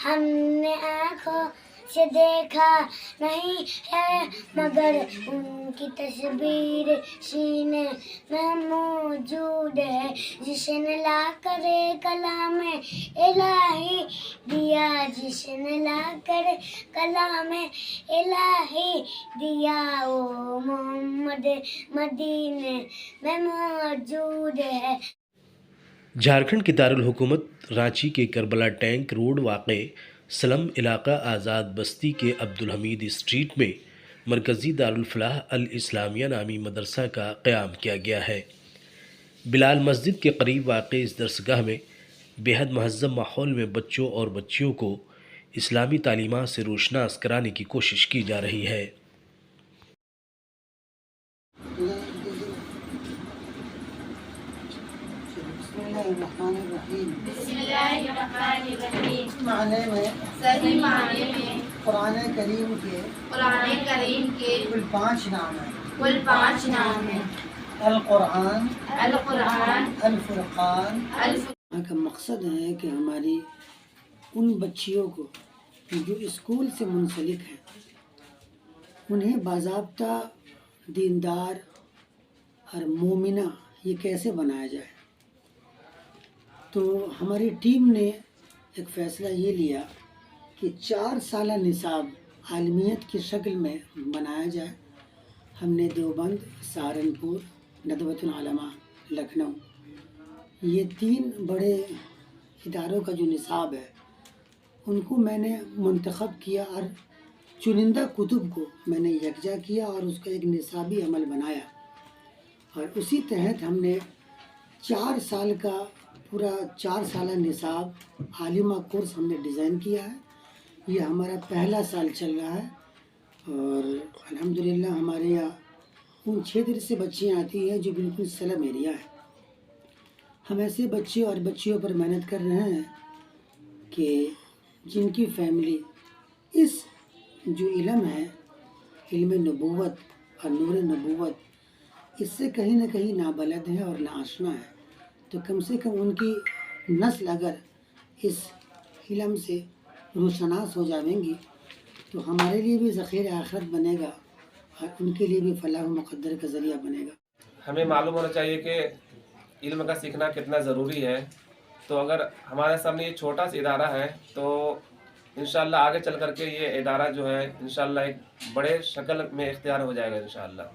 ہم نے آنکھوں سے دیکھا نہیں ہے مگر ان کی تصویر سینے میں موجود ہے، جس نے لا کر کلام الہی دیا، جس نے لا کر کلام الہی دیا، وہ محمد مدینے میں موجود ہے۔ جھارکھنڈ کے دارالحکومت رانچی کے کربلا ٹینک روڈ واقع سلم علاقہ آزاد بستی کے عبدالحمید اسٹریٹ میں مرکزی دارالفلاح الاسلامیہ نامی مدرسہ کا قیام کیا گیا ہے۔ بلال مسجد کے قریب واقع اس درسگاہ میں بے حد مہذب ماحول میں بچوں اور بچیوں کو اسلامی تعلیمات سے روشناس کرانے کی کوشش کی جا رہی ہے۔ بسم اللہ الرحمن الرحیم معنی میں صحیح معنی میں قرآن کریم کے کل 5 نام ہیں۔ القرآن، الفرقان۔ کا مقصد ہے کہ ہماری ان بچیوں کو جو اسکول سے منسلک ہیں انہیں باضابطہ دیندار اور مومنہ یہ کیسے بنایا جائے۔ تو ہماری ٹیم نے ایک فیصلہ یہ لیا کہ 4 سالہ نصاب عالمیت کی شکل میں بنایا جائے۔ ہم نے دیوبند، سہارنپور، ندوۃ العلماء، لکھنؤ، یہ 3 بڑے اداروں کا جو نصاب ہے ان کو میں نے منتخب کیا اور چنندہ کتب کو میں نے یکجا کیا اور اس کا ایک نصابی عمل بنایا، اور اسی تحت ہم نے 4 سال کا پورا 4 سالہ نصاب عالمہ کورس ہم نے ڈیزائن کیا ہے۔ یہ ہمارا پہلا سال چل رہا ہے اور الحمدللہ ہمارے یہاں ان چھیتر سے بچیاں آتی ہیں جو بالکل سلم ایریا ہے۔ ہم ایسے بچے اور بچیوں پر محنت کر رہے ہیں کہ جن کی فیملی اس جو علم ہے، علم نبوت اور نور نبوت، اس سے کہیں نہ کہیں نابلد ہے اور ناآشنا ہے، تو کم سے کم ان کی نسل اگر اس علم سے روشناس ہو جائیں گی تو ہمارے لیے بھی ذخیر آخرت بنے گا اور ان کے لیے بھی فلاح و مقدر کا ذریعہ بنے گا۔ ہمیں معلوم ہونا چاہیے کہ علم کا سیکھنا کتنا ضروری ہے، تو اگر ہمارے سامنے یہ چھوٹا سا ادارہ ہے تو انشاءاللہ آگے چل کر کے یہ ادارہ جو ہے انشاءاللہ ایک بڑے شکل میں اختیار ہو جائے گا انشاءاللہ۔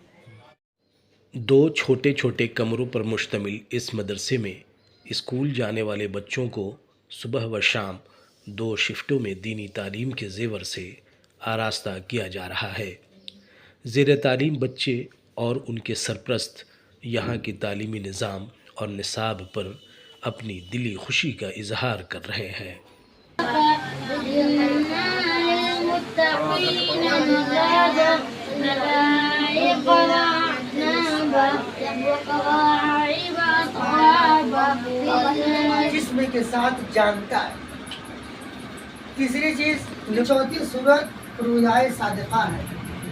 2 چھوٹے چھوٹے کمروں پر مشتمل اس مدرسے میں اسکول جانے والے بچوں کو صبح و شام 2 شفٹوں میں دینی تعلیم کے زیور سے آراستہ کیا جا رہا ہے۔ زیر تعلیم بچے اور ان کے سرپرست یہاں کے تعلیمی نظام اور نصاب پر اپنی دلی خوشی کا اظہار کر رہے ہیں۔ جسم کے ساتھ جانتا ہے۔ تیسری چیز، چوتھی صورت رویائے صادقہ ہے۔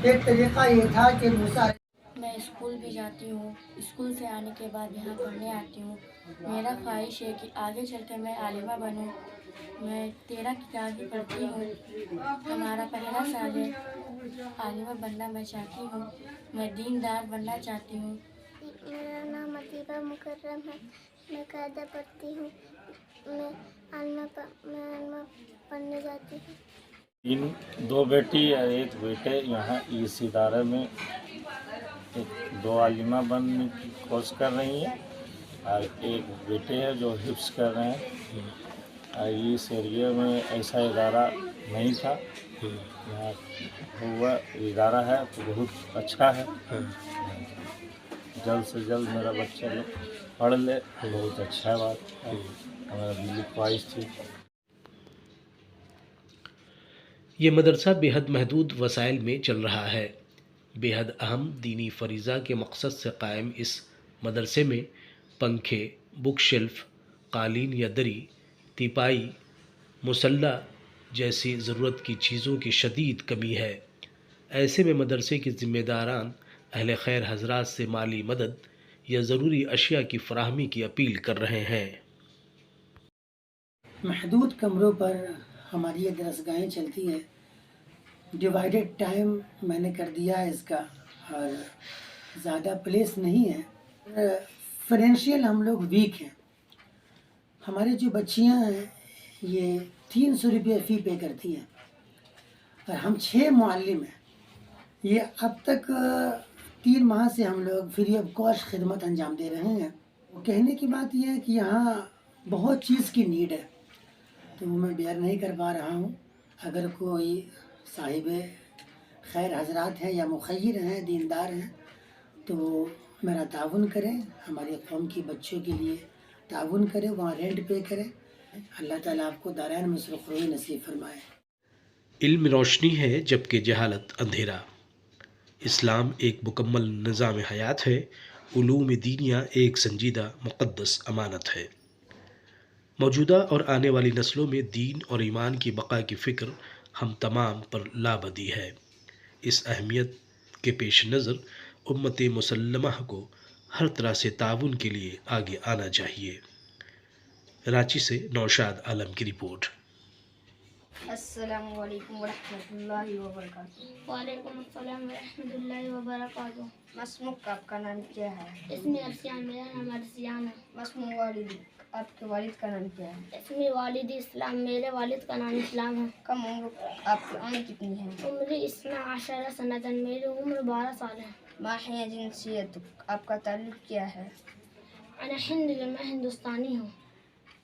ایک طریقہ یہ تھا کہ موسیٰ میں اسکول بھی جاتی ہوں، اسکول سے آنے کے بعد یہاں پڑھنے آتی ہوں۔ میرا خواہش ہے کہ آگے چل کے میں عالمہ بنوں۔ میں 13 کتابیں پڑھتی ہوں، ہمارا پہلا سال ہے۔ عالمہ بننا میں چاہتی ہوں، میں دیندار بننا چاہتی ہوں۔ میرا نام عتیقہ مکرم ہے، میں قاعدہ پڑھتی ہوں، میں عالمہ پڑھنے جاتی ہوں۔ 2 بیٹی اور 1 بیٹے یہاں اس ادارے میں 2 عالمہ بننے کی کوشش کر رہی ہیں اور 1 بیٹے ہے جو حفظ کر رہے ہیں۔ اور اس ایریا میں ایسا ادارہ نہیں تھا، یہاں ہوا ادارہ ہے تو بہت اچھا ہے۔ جلد سے جلد میرا بچہ لوگ پڑھ لے، بہت اچھا بات ہے، ہمارا دلی خواہش تھی۔ یہ مدرسہ بے حد محدود وسائل میں چل رہا ہے۔ بے حد اہم دینی فریضہ کے مقصد سے قائم اس مدرسے میں پنکھے، بک شیلف، قالین یا دری، تیپائی، مصلی جیسی ضرورت کی چیزوں کی شدید کمی ہے۔ ایسے میں مدرسے کے ذمہ داران اہل خیر حضرات سے مالی مدد یا ضروری اشیاء کی فراہمی کی اپیل کر رہے ہیں۔ محدود کمروں پر ہماری یہ درسگاہیں چلتی ہیں. ڈیوائڈیڈ ٹائم میں نے کر دیا ہے اس کا، اور زیادہ پلیس نہیں ہے. فائنینشیل ہم لوگ ویک ہیں. ہماری جو بچیاں ہیں یہ 300 روپیہ فی پے کرتی ہیں، اور ہم 6 معلم ہیں. یہ اب تک 3 ماہ سے ہم لوگ فری آف کاسٹ خدمت انجام دے رہے ہیں. کہنے کی بات یہ ہے کہ یہاں بہت چیز کی نیڈ ہے، تو وہ میں بیئر نہیں کر پا رہا ہوں. اگر کوئی صاحب خیر حضرات ہیں یا مخیر ہیں، دیندار ہیں، تو میرا تعاون کریں، ہماری قوم کی بچوں کے لیے تعاون کریں، وہاں رینٹ پے کریں. اللہ تعالیٰ آپ کو دارین میں سرخروئی نصیب فرمائے. علم روشنی ہے جبکہ جہالت اندھیرا. اسلام ایک مکمل نظام حیات ہے. علوم دینیہ ایک سنجیدہ مقدس امانت ہے. موجودہ اور آنے والی نسلوں میں دین اور ایمان کی بقا کی فکر ہم تمام پر لابدی ہے. اس اہمیت کے پیش نظر امت مسلمہ کو ہر طرح سے تعاون کے لیے آگے آنا چاہیے. رانچی سے نوشاد عالم کی رپورٹ. السلام علیکم ورحمۃ اللہ وبرکاتہ. وعلیکم السلام ورحمۃ اللہ وبرکاتہ. مسموک آپ کا نام کیا ہے؟ اسمی ارسیان، میرا نام ارسیان ہے. مسموک والد آپ کے والد کا نام کیا ہے؟ اسمی والد اسلام، میرے والد کا نام اسلام ہے. کم عمر آپ کی عمر کتنی ہے؟ عمری 12 سنتاً، میری عمر 12 سال ہے. ما ہے جنسیت آپ کا تعلق کیا ہے؟ انا ہند، میں ہندوستانی ہوں.